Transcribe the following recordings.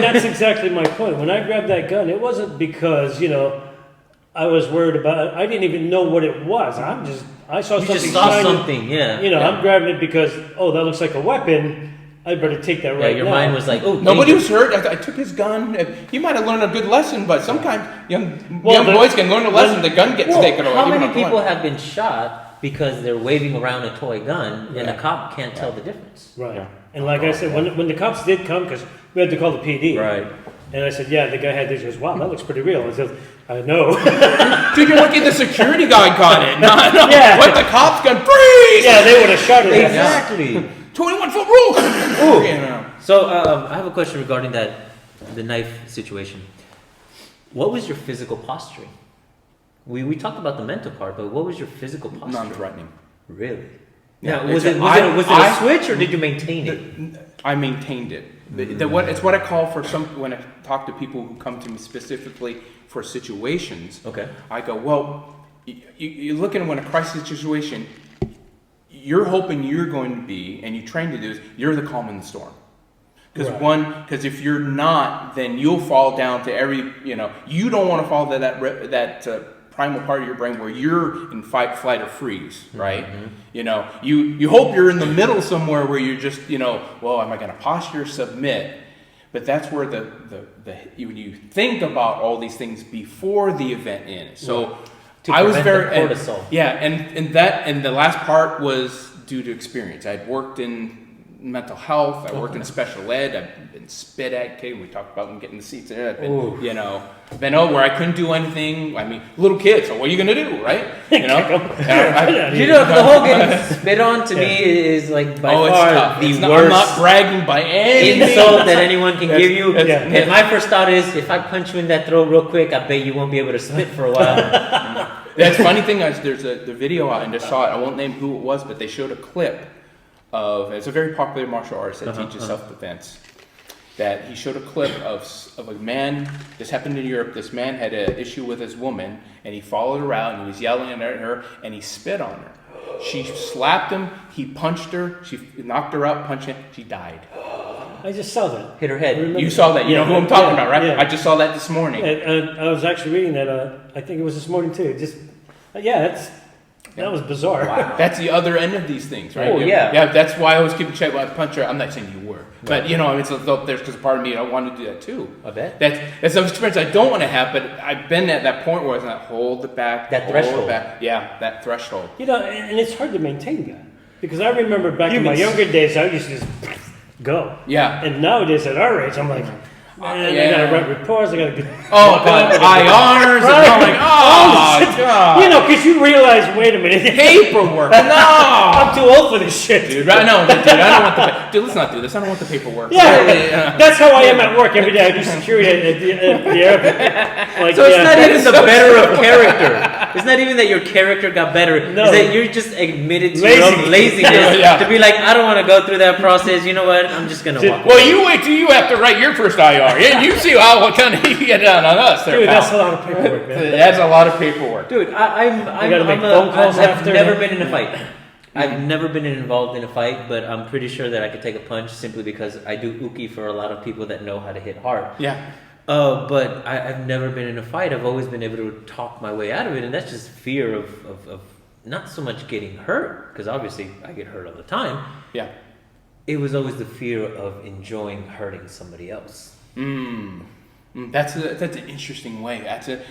That's exactly my point. When I grabbed that gun, it wasn't because, I was worried about it. I didn't even know what it was. I saw something. You just saw shiny. something, yeah. I'm grabbing it because, that looks like a weapon. I better take that right now. Your mind was like, oh, nobody was hurt. I took his gun. He might have learned a good lesson, but sometimes young boys can learn a lesson. The gun gets taken away. How many people have been shot because they're waving around a toy gun and a cop can't tell the difference? Right. Yeah. And like I said, when the cops did come, because we had to call the PD. Right. And I said, yeah, the guy had this. He goes, wow, that looks pretty real. I said, I know. Dude, you're lucky the security guy got it. No. Yeah. What, the cops gun, freeze! Yeah, they would have shot it. Exactly. 21-foot rule! Ooh. So, I have a question regarding the knife situation. What was your physical posturing? We talked about the mental part, but what was your physical posturing? Non-threatening. Really? Yeah, now, was it a switch, or did you maintain it? I maintained it. It's what I call when I talk to people who come to me specifically for situations. Okay. I go, well, you're looking when a crisis situation, you're hoping you're going to be, and you train to do this, you're the calm in the storm. Because if you're not, then you'll fall down to you don't want to fall to that primal part of your brain where you're in fight, flight, or freeze, right? Mm-hmm. You hope you're in the middle somewhere where you're just, well, am I going to posture, submit? But that's where when you think about all these things before the event ends. So I was very cortisol. And the last part was due to experience. I'd worked in mental health. I worked in special ed. I've been spit at. Okay, we talked about getting the seats there. I've been, where I couldn't do anything. I mean, little kids. So what are you gonna do, right? The whole getting spit on to me is like by far the worst. I'm not bragging by any insult that anyone can give you. And my first thought is, if I punch you in that throat real quick, I bet you won't be able to spit for a while. That's funny thing is, there's the video out, and just saw it. I won't name who it was, but they showed a clip. It's a very popular martial artist that teaches self-defense. That he showed a clip of a man. This happened in Europe. This man had an issue with his woman, and he followed her out, and he was yelling at her, and he spit on her. She slapped him. He punched her. She knocked her out, punched him. She died. I just saw that. Hit her head. You saw that. You know who I'm talking about, right? Yeah. I just saw that this morning. And I was actually reading that. I think it was this morning too. That was bizarre. Wow. That's the other end of these things, right? Oh, yeah. Yeah, that's why I always keep check when I punch her. I'm not saying you were. Right. But, there's because part of me, I want to do that too. I bet. That's an experience I don't want to have, but I've been at that point where I was like, hold it back. That threshold. Yeah, that threshold. And it's hard to maintain that. Because I remember back in my younger days, I used to just go. Yeah. And nowadays at our age, I'm like, I gotta write reports, I gotta get... IRs, and I'm like, God. Because you realize, wait a minute. Paperwork, no! I'm too old for this shit. Dude, I don't want let's not do this, I don't want the paperwork. Yeah, that's how I am at work every day. I do security at the airport. So it's not even the better of character. It's not even that your character got better. No. It's that you're just admitted to your own laziness to be like, I don't want to go through that process. You know what? I'm just going to walk away. Well, you wait till you have to write your first IR. And you see what kind of you get down on us there, dude, pal. that's a lot of paperwork, man. That's a lot of paperwork. Dude, I've never been in a fight. I've never been involved in a fight, but I'm pretty sure that I could take a punch simply because I do uke for a lot of people that know how to hit hard. Yeah. But I've never been in a fight. I've always been able to talk my way out of it, and that's just fear of not so much getting hurt, because obviously I get hurt all the time. Yeah. It was always the fear of enjoying hurting somebody else. That's an interesting way.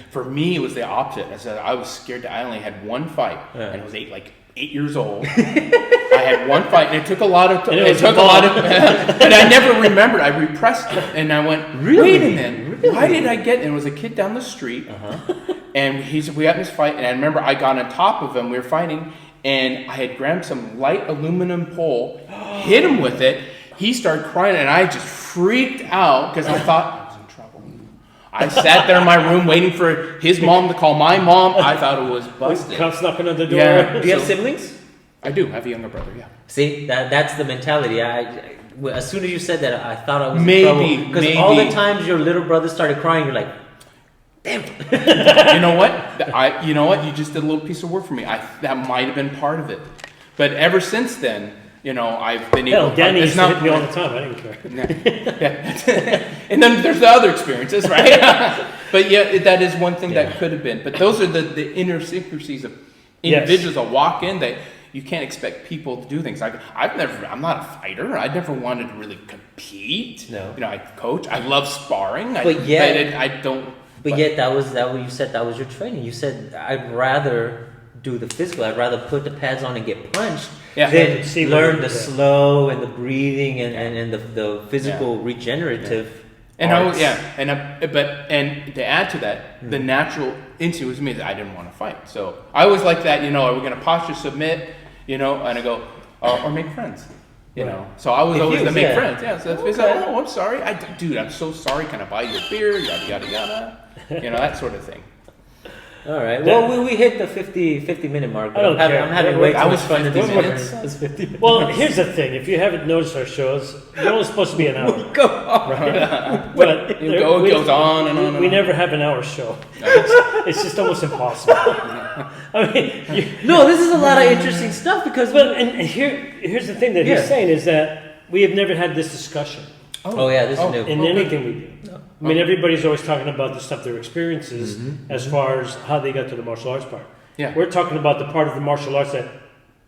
For me, it was the opposite. I was scared. I only had one fight, and it was 8 years old. I had one fight, and it took a lot of. And I never remembered. I repressed it, and I went, "Wait a minute, really? Why did I get?" And it was a kid down the street, and we had this fight, and I remember I got on top of him. We were fighting, and I had grabbed some light aluminum pole, hit him with it. He started crying, and I just freaked out because I thought I was in trouble. I sat there in my room waiting for his mom to call my mom. I thought it was busted. Cops knocking on the door. Yeah. Do you have siblings? I do. I have a younger brother, yeah. See, that's the mentality. As soon as you said that, I thought I was in trouble. Because all the times your little brother started crying, you're like, damn it. You know what? You just did a little piece of work for me. That might have been part of it. But ever since then, I've been able... Danny used to hit me all the time. I didn't care. And then there's the other experiences, right? But yeah, that is one thing that could have been. But those are the idiosyncrasies of individuals that walk in that you can't expect people to do things. I'm not a fighter. I never wanted to really compete. No. You know, I coach. I love sparring. But yet, I don't. But yet, that was what you said. That was your training. You said, I'd rather do the physical. I'd rather put the pads on and get punched than learn the slow and the breathing and the physical regenerative. And arts. and to add to that, the natural instinct was me that I didn't want to fight. So I was like that. You know, are we going to posture submit? You know, and I go or make friends. You know, so I was always the make friends. Yeah, so it's like, oh, I'm sorry. Dude, I'm so sorry. Can I buy you a beer? Yada yada yada. You know, that sort of thing. All right. Well, we hit the 50-minute mark. I don't care. I'm having way too much fun in these 50 minutes. minutes. 50 minutes. Well, here's the thing. If you haven't noticed our shows, they're only supposed to be an hour. Go on. But It goes on and on and we on. never have an hour show. It's just almost impossible. I mean, No, this is a lot of interesting stuff because. and here's the thing that he's saying is that we have never had this discussion Oh yeah, this is new. in anything we do. I mean, everybody's always talking about the stuff, their experiences, as far as how they got to the martial arts part. Yeah. We're talking about the part of the martial arts that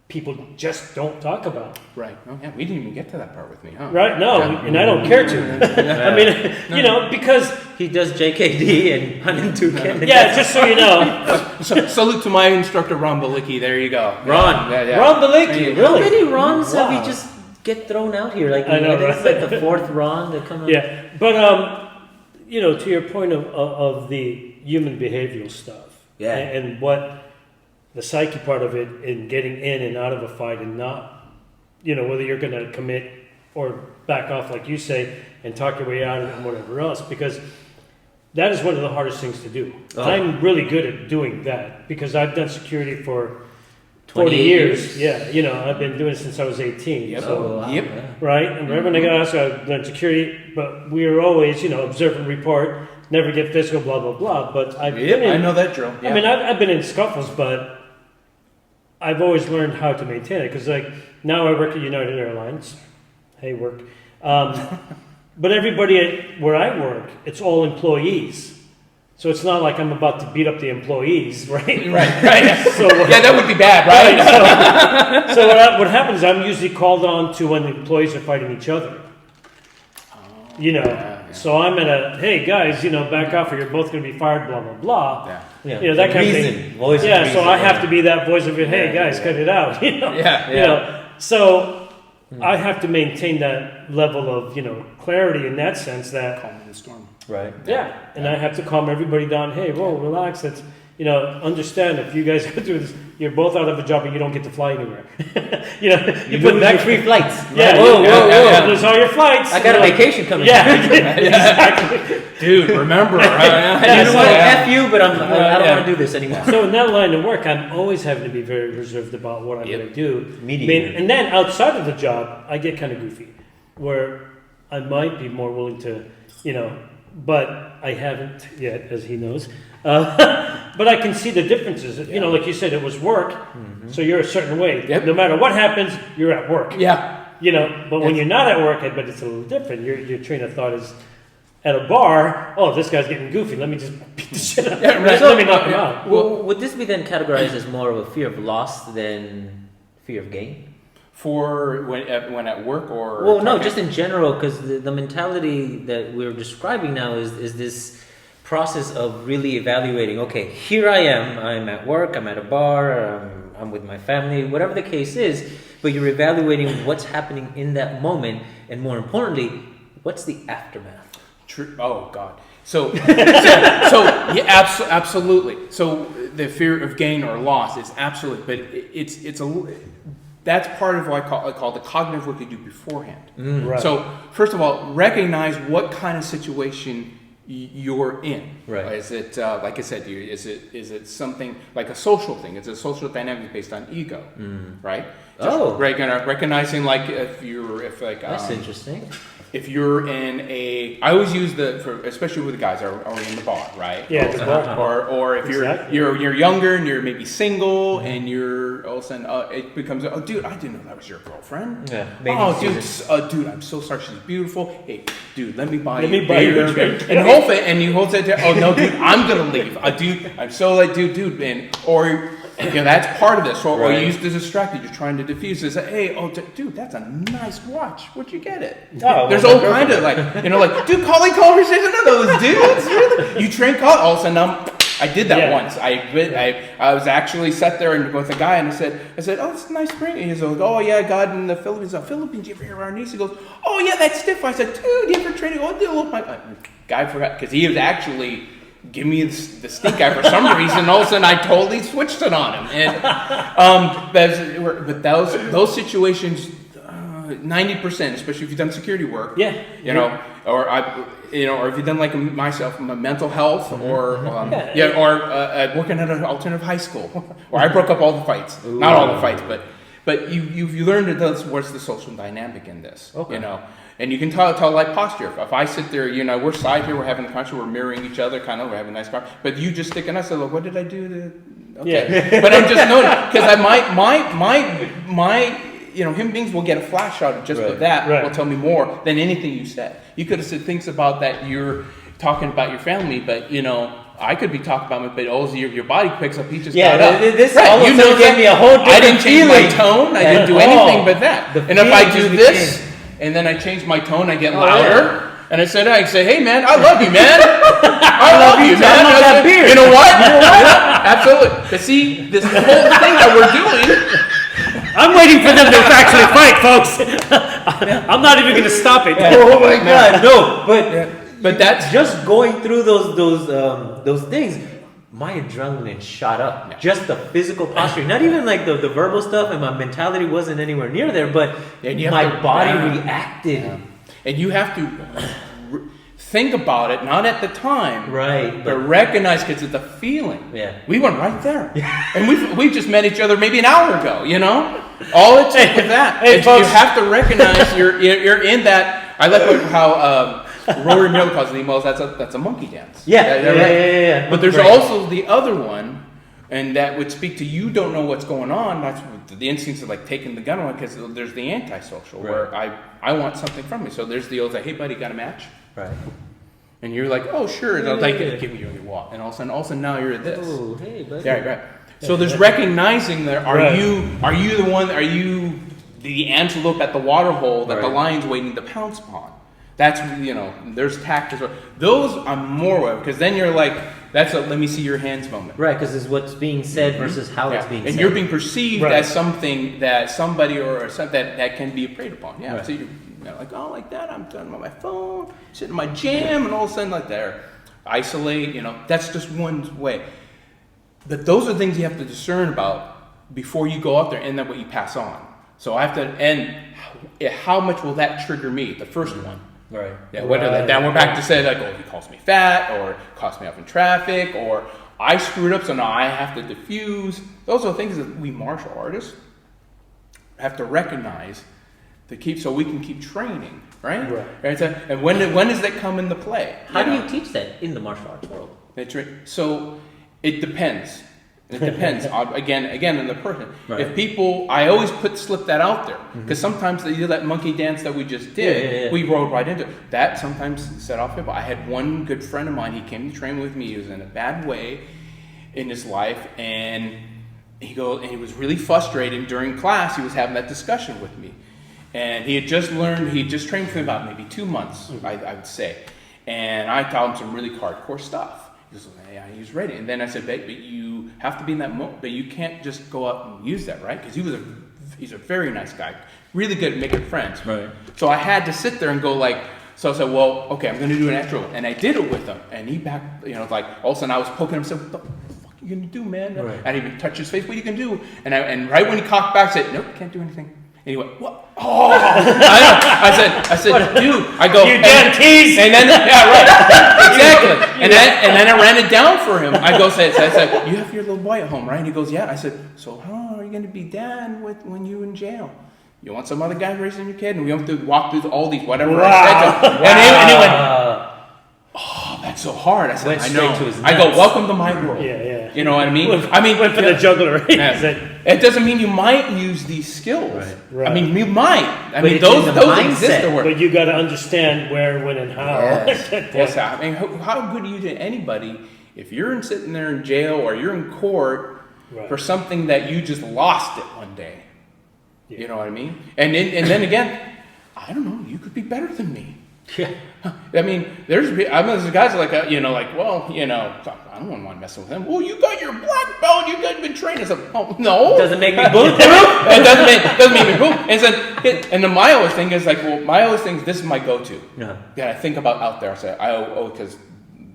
people just don't talk about. Right. Oh yeah, we didn't even get to that part with me, huh? Right? No, and I don't care to. I mean, you know, because He does JKD and Hunting Toucan. yeah, just so you know, So, salute to my instructor Ron Balicki. There you go. Ron. Yeah. Ron Balicki, How really? many Rons have Wow. we just get thrown out here? Like I know, it's right? like the fourth Ron that come out. Yeah, but you know, to your point of the human behavioral stuff, Yeah. and what the psyche part of it in getting in and out of a fight and not, you know, whether you're going to commit or back off, like you say, and talk your way out and whatever else, because that is one of the hardest things to do. Oh. I'm really good at doing that because I've done security for 20 40 years. years. Yeah, you know, I've been doing it since I was 18. Yep. So, Oh, wow. Yep. Yeah. right? And right when I got out, so I learned security, but we were always, you know, observe and report, never get physical, blah, blah, blah. But I've been in, I know that drill. Yeah. I mean, I've been in scuffles, but I've always learned how to maintain it. Because, like, now I work at United Airlines. Hey, work. But everybody where I work, it's all employees. So it's not like I'm about to beat up the employees, right? right. So, Yeah, that would be bad, right? so what happens is I'm usually called on to when the employees are fighting each other. You know, yeah. so I'm at a, hey guys, you know, back off or you're both going to be fired, blah, blah, blah. Yeah. Yeah. You know, that kind of Reason. thing. Voice of Yeah, so reason, I have yeah. to be that voice of it, hey Yeah, guys, cut it out, you know. Yeah, You yeah. know, so I have to maintain that level of, you know, clarity in that sense that, Calm in the storm. Right. yeah, and I have to calm everybody down. Hey, whoa, relax. That's, you know, understand if you guys go through this, you're both out of a job and you don't get to fly anywhere. You know, you put Lose that your free flights. Yeah, Whoa, you- whoa, whoa. lose all your flights. I got a you know. vacation coming. Yeah, exactly. Dude, remember. You know what? F you, but I don't Yeah. want to do this anymore. So in that line of work, I'm always having to be very reserved about what I'm Yep. going to do. Mediator. And then outside of the job, I get kind of goofy, where I might be more willing to, you know, but I haven't yet, as he knows. But I can see the differences. You know, like you said, it was work, so you're a certain way. Yep. No matter what happens, you're at work. Yeah. You know, but when you're not at work, I bet it's a little different. Your train of thought is at a bar. Oh, this guy's getting goofy. Let me just beat the shit out. Yeah, right. Let me knock him out. Well, would this be then categorized as more of a fear of loss than fear of gain? For when at work or Well, no, talking- just in general, because the mentality that we're describing now is this process of really evaluating. Okay, here I am. I'm at work. I'm at a bar. I'm with my family. Whatever the case is, but you're evaluating what's happening in that moment, and more importantly, what's the aftermath. True. Oh God. So yeah, absolutely. So the fear of gain or loss is absolutely, but it's a that's part of what I call the cognitive work you do beforehand. Right. So first of all, recognize what kind of situation you're in. Right. Is it like I said, is it something like a social thing? It's a social dynamic based on ego, right? Just recognizing like that's interesting. If you're in I always use especially with the guys are in the bar, right? Yeah, the bar. Or if you're younger and you're maybe single and you're all of a sudden it becomes, oh dude, I didn't know that was your girlfriend. Yeah. Dude, I'm so sorry, she's beautiful. Hey, dude, let me buy you a drink. and you hold it. Oh no, dude, I'm gonna leave. Dude, I'm so like, dude, man, or. That's part of this. Or you use to distract you. You're trying to diffuse this. Hey, dude, that's a nice watch. Where'd you get it? There's all kind of dude, calling conversation. None of those dudes. Really? You train call. All of a sudden, I did that once. I was actually sat there and with a guy and I said, oh, it's a nice ring. And he's like, oh yeah, I got it in the Philippines. Philippines, you ever hear our niece? He goes, oh yeah, that's stiff. I said, dude, you ever training? Oh, look, my guy forgot because he was actually. Give me the stink eye for some reason. All of a sudden, I totally switched it on him. And but those situations, 90%, especially if you've done security work. Or if you've done like myself, mental health, or working at an alternative high school, or I broke up all the fights. Ooh. Not all the fights, but you learned what's the social dynamic in this. Okay. And you can tell like posture. If I sit there, we're side here, we're having a conversation, we're mirroring each other, kind of, we're having a nice conversation. But you just stick and I say, look, what did I do to? Okay. Yeah. But I'm just noting because my human beings will get a flash out of just with that. Will tell me more than anything you said. You could have said things about that you're talking about your family, but I could be talking about it, but all your body picks up. He just got up. This all of a sudden gave me a whole different I didn't change feeling. my tone. I didn't do anything but that. And if I do this. And then I change my tone, I get louder. Yeah. And I say, hey man, I love you, man. I love you, man. I love that beer. You know what? Absolutely. But see, this whole thing that we're doing. I'm waiting for them to actually fight, folks. I'm not even going to stop it. Oh my God, no. But that's just going through those things. My adrenaline shot up. Yeah. Just the physical posture, not even like the verbal stuff, and my mentality wasn't anywhere near there, but my body reacted. Yeah. And you have to think about it, not at the time, right? But recognize because it's a feeling. Yeah, we went right there, and we just met each other maybe an hour ago. All it took was that. You have to recognize you're in that. I like how. Rory Miller calls it emos. That's a monkey dance. Yeah. But there's also the other one, and that would speak to you don't know what's going on. That's the instincts of like taking the gun away because there's the antisocial where I want something from you. So there's the old like, hey buddy, got a match? Right. And you're like, oh sure, and I'll take it, give me your walk, and all of a sudden now you're this. Oh hey buddy. Yeah, right. So there's recognizing that are you the one? Are you the antelope at the water hole that the lion's waiting to pounce upon? That's, there's tact as well. Those I'm more of, because then you're like, that's a let me see your hands moment. Right, because it's what's being said versus how it's being said. And you're being perceived as something that somebody or something that can be preyed upon. Yeah, so you're like, oh, like that, I'm done on my phone, sitting in my jam, and all of a sudden like there, isolate, that's just one way. But those are things you have to discern about before you go out there, and then what you pass on. So I have to, and how much will that trigger me, the first one? Right. Yeah. Then we're back to say like, oh, he calls me fat, or cuts me off in traffic, or I screwed up, so now I have to diffuse. Those are things that we martial artists have to recognize so we can keep training, right? Right. And when does that come into play? How do you teach that in the martial arts world? So it depends. It depends again on the person. Right. If people, I always slip that out there because sometimes they do that monkey dance that we just did. We rolled right into it. That sometimes set off people. I had one good friend of mine. He came to train with me. He was in a bad way in his life, and he was really frustrated during class. He was having that discussion with me, and he had just trained for about maybe 2 months, I would say, and I taught him some really hardcore stuff. He was like, yeah, he was ready. And then I said, but you have to be in that moment. But you can't just go out and use that, right? Because he's a very nice guy. Really good at making friends. Right. So I had to sit there and go like, so I said, well, okay, I'm going to do an extra one. And I did it with him. And he back, like all of a sudden I was poking him and said, what the fuck you going to do, man? Right. I didn't even touch his face. What are you going to do? And right when he cocked back, I said, nope, can't do anything. And he went, what? Oh, I said, dude, I go, You damn tease. and then, yeah, right, exactly. And then I ran it down for him. I said, you have your little boy at home, right? And he goes, yeah. I said, so how are you going to be dad when you're in jail? You want some other guy raising your kid? And we have to walk through all these whatever. Wow. I said to him. And he went, oh, that's so hard. I said, Went I straight know. to his I go, nuts. welcome to my world. Yeah. You know what I mean? Went for the juggler, right? Yeah. Said, It doesn't mean you might use these skills. Right. I mean, you might. I But mean, it's those in the exist mindset. to work. but you got to understand where, when, and how. Yes. Yes. I mean, how good are you to anybody if you're sitting there in jail or you're in court Right. for something that you just lost it one day? Yeah. You know what I mean? And then again, I don't know. You could be better than me. Yeah. I mean, there's guys like, well, I don't want to mess with him. Well, you got your black belt. You guys been trained. I said, oh, no. Doesn't make me bulletproof. It doesn't make me boom. And then my always thing is like, this is my go-to. No. Yeah, I think about out there. I say, because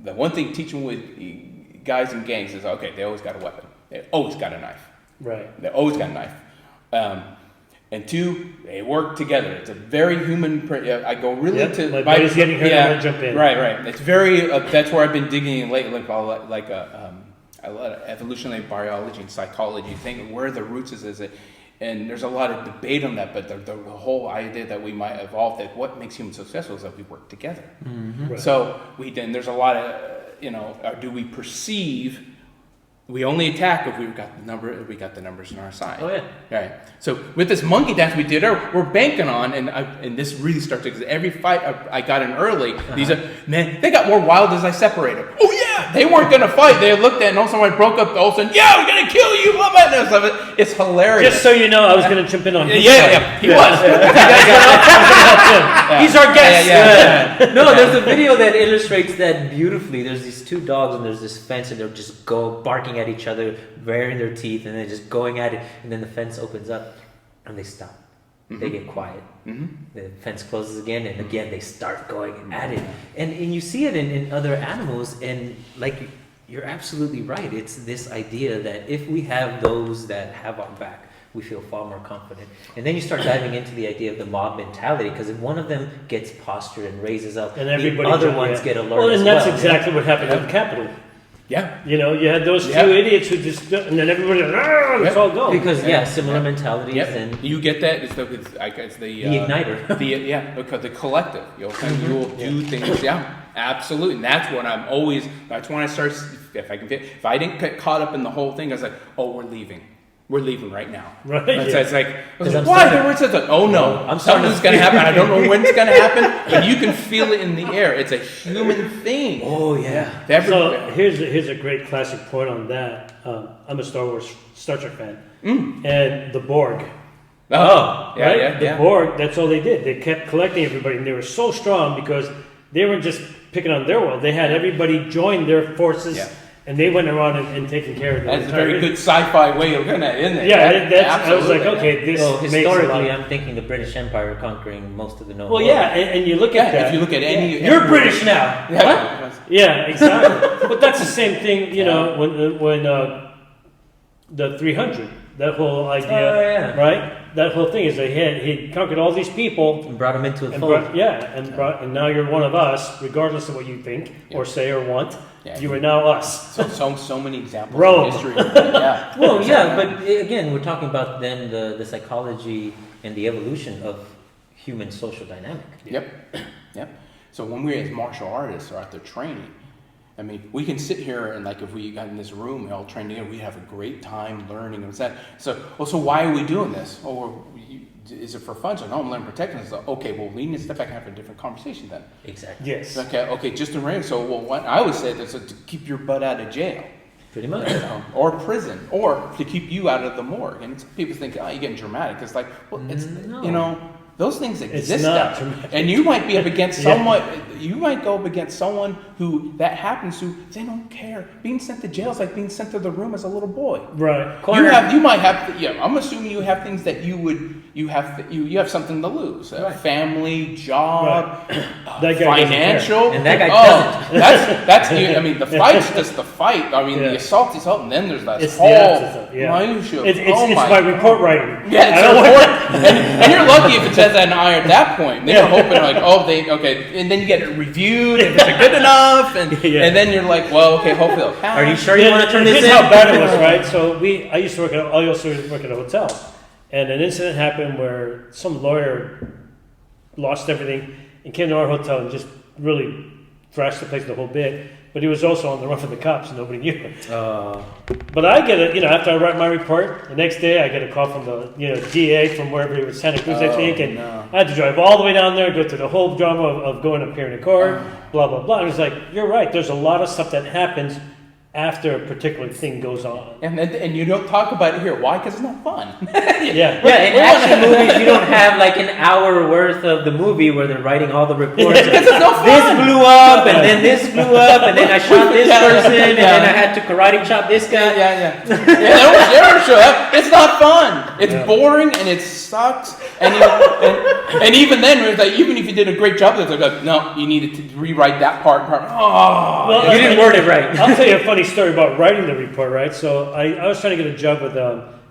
the one thing teaching with guys in gangs is, okay, they always got a weapon. They always got a knife. Right. They always got a knife. And two, they work together. It's a very human. I go really Yep, my buddy's getting hurt, I'm gonna jump in. Right. It's very. That's where I've been digging in lately, a lot of evolutionary biology and psychology. Think where the roots is it, and there's a lot of debate on that. But the whole idea that we might evolve, that what makes humans successful is that we work together. Mm-hmm. Right. So there's a lot of do we perceive? We only attack if we've got the numbers on our side. Oh yeah. Right. So with this monkey dance we did, we're banking on, and this really starts because every fight I got in early, these they got more wild as I separated. Oh yeah, they weren't gonna fight. They looked at it and all of a sudden I broke up. All of a sudden, yeah, we're gonna kill you. Blah blah blah. It's hilarious. Just so you know, I was going to jump in on his yeah, side. he was. He's our guest. Yeah. No, there's a video that illustrates that beautifully. There's these two dogs and there's this fence and they're just barking at each other, baring their teeth, and they're just going at it. And then the fence opens up and they stop. Mm-hmm. They get quiet. Mm-hmm. The fence closes again, and again they start going at it. And you see it in other animals, and like you're absolutely right. It's this idea that if we have those that have our back, we feel far more confident. And then you start diving into the idea of the mob mentality, because if one of them gets postured and raises up, And everybody the other ones get alert. Well, and that's well. exactly what happened at the Capitol. Yeah. You had those two idiots who just, and then everybody, let's all go. Because similar mentalities and you get that. It's the igniter. Because the collective. You will do things. Yeah, absolutely. And that's what I'm always. That's when I start. If I didn't get caught up in the whole thing, I was like, oh, we're leaving. We're leaving right now. Right. It's like, I'm why? starting Oh no, something's going to happen. I don't know when it's going to happen, but you can feel it in the air. It's a human thing. Oh yeah. So here's a great classic point on that. I'm a Star Trek fan, and the Borg. Oh, yeah, right? yeah. The Borg. That's all they did. They kept collecting everybody, and they were so strong because they weren't just picking on their world. They had everybody join their forces. Yeah. And they went around and taken care of them. That's a very good sci-fi way of looking at it, isn't it? Yeah, I was like, okay, this makes historically, I'm thinking the British Empire conquering most of the known world. Well, yeah, and you look at that. If you look at any... You're British now. Yeah. What? Yeah, exactly. But that's the same thing, when the 300, that whole idea, right? That whole thing is that he conquered all these people and brought them into the fold. And now you're one of us, regardless of what you think or say or want. Yeah, you are now us. So many examples Rome. in history. Yeah. Well, yeah, but again, we're talking about then the psychology and the evolution of human social dynamic. Yep. So when we as martial artists are out there training, I mean, we can sit here and if we got in this room and all trained together, we'd have a great time learning and that. So why are we doing this? Is it for fun? So no, I'm learning protection. So okay, well, we need to step back and have a different conversation then. Exactly. Yes. Okay, just in range. So what I would say is to keep your butt out of jail. Pretty much. Or prison, or to keep you out of the morgue. And people think, you're getting dramatic. It's like, well, it's those things exist It's not out there. And you might be up against someone, you might go up against someone who that happens to, they don't care. Being sent to jail is like being sent to the room as a little boy. Right. You might have, I'm assuming you have things that you have something to lose. Family, job, That guy financial. And that guy doesn't. I mean, the fight's just the fight. I mean, the assault, and then there's that It's whole minutia. It's my report writing. Yeah, it's a report. And you're lucky if it says that in I at that point. They were hoping okay, and then you get it reviewed if it's good enough, and then you're like, well, okay, hopefully it'll pass. Are you sure you want to turn this in? Here's how bad it was, right? So I used to work at a hotel, and an incident happened where some lawyer lost everything and came to our hotel and just really thrashed the place the whole bit. But he was also on the run from the cops, and nobody knew it. But I get it, after I write my report, the next day I get a call from the, DA from wherever he was, Santa Cruz, I think, and I had to drive all the way down there, go through the whole drama of going up here in the court, blah, blah, blah. And it's like, you're right, there's a lot of stuff that happens after a particular thing goes on. And you don't talk about it here. Why? Because it's not fun. Yeah, in action movies, you don't have like an hour worth of the movie where they're writing all the reports. It's no fun. This blew up, and then this blew up, and then I shot this person, and then I had to karate chop this guy. They don't show up. It's not fun. It's boring, and it sucks. And even then, it's like, even if you did a great job, it's like, no, you needed to rewrite that part. You didn't word it right. I'll tell you a funny story about writing the report, right? So I was trying to get a job with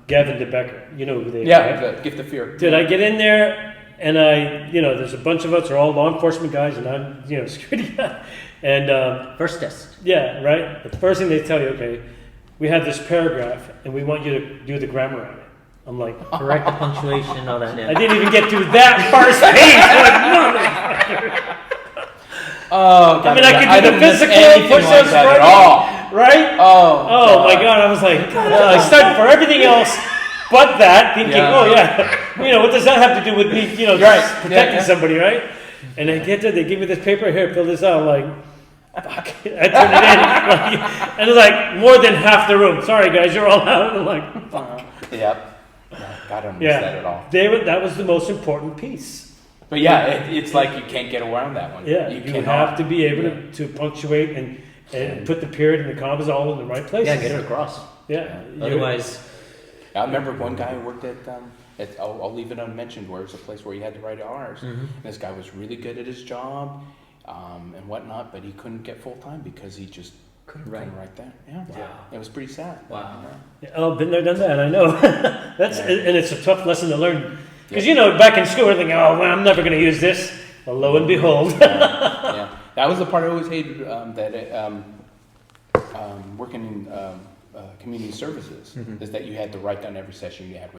Gavin DeBecker. You know who they are, right? The Gift of Fear. Did I get in there, and there's a bunch of us are all law enforcement guys, and I'm, security guy. And First test. yeah, right? But the first thing they tell you, okay, we have this paragraph, and we want you to do the grammar on it. I'm like, Correct the punctuation and all that. I didn't even get through that first page. I'm like, motherfucker. Oh, I mean, I could do the physical push-ups right? Oh my God! I was like, I started for everything else but that, thinking, what does that have to do with me? Protecting somebody, right? And I get there, they give me this paper here, fill this out. I'm like, fuck. I turn it in, and it's like more than half the room. Sorry, guys, you're all out. I'm like, fuck. I don't miss that at all. That was the most important piece. But it's like you can't get around that one. Yeah, you have to be able to punctuate and put the period and the commas all in the right places. Yeah, get it across. Yeah. Otherwise, I remember one guy who worked at I'll leave it unmentioned, where it's a place where you had to write R's. Mm-hmm. And this guy was really good at his job and whatnot, but he couldn't get full time because he just couldn't write that. Yeah. Wow. It was pretty sad. Wow. Yeah. Oh, been there, done that. I know. And it's a tough lesson to learn. Because, back in school, we're thinking, I'm never going to use this. Well, lo and behold. That was the part I always hated, working in community services, is that you had to write down every session you had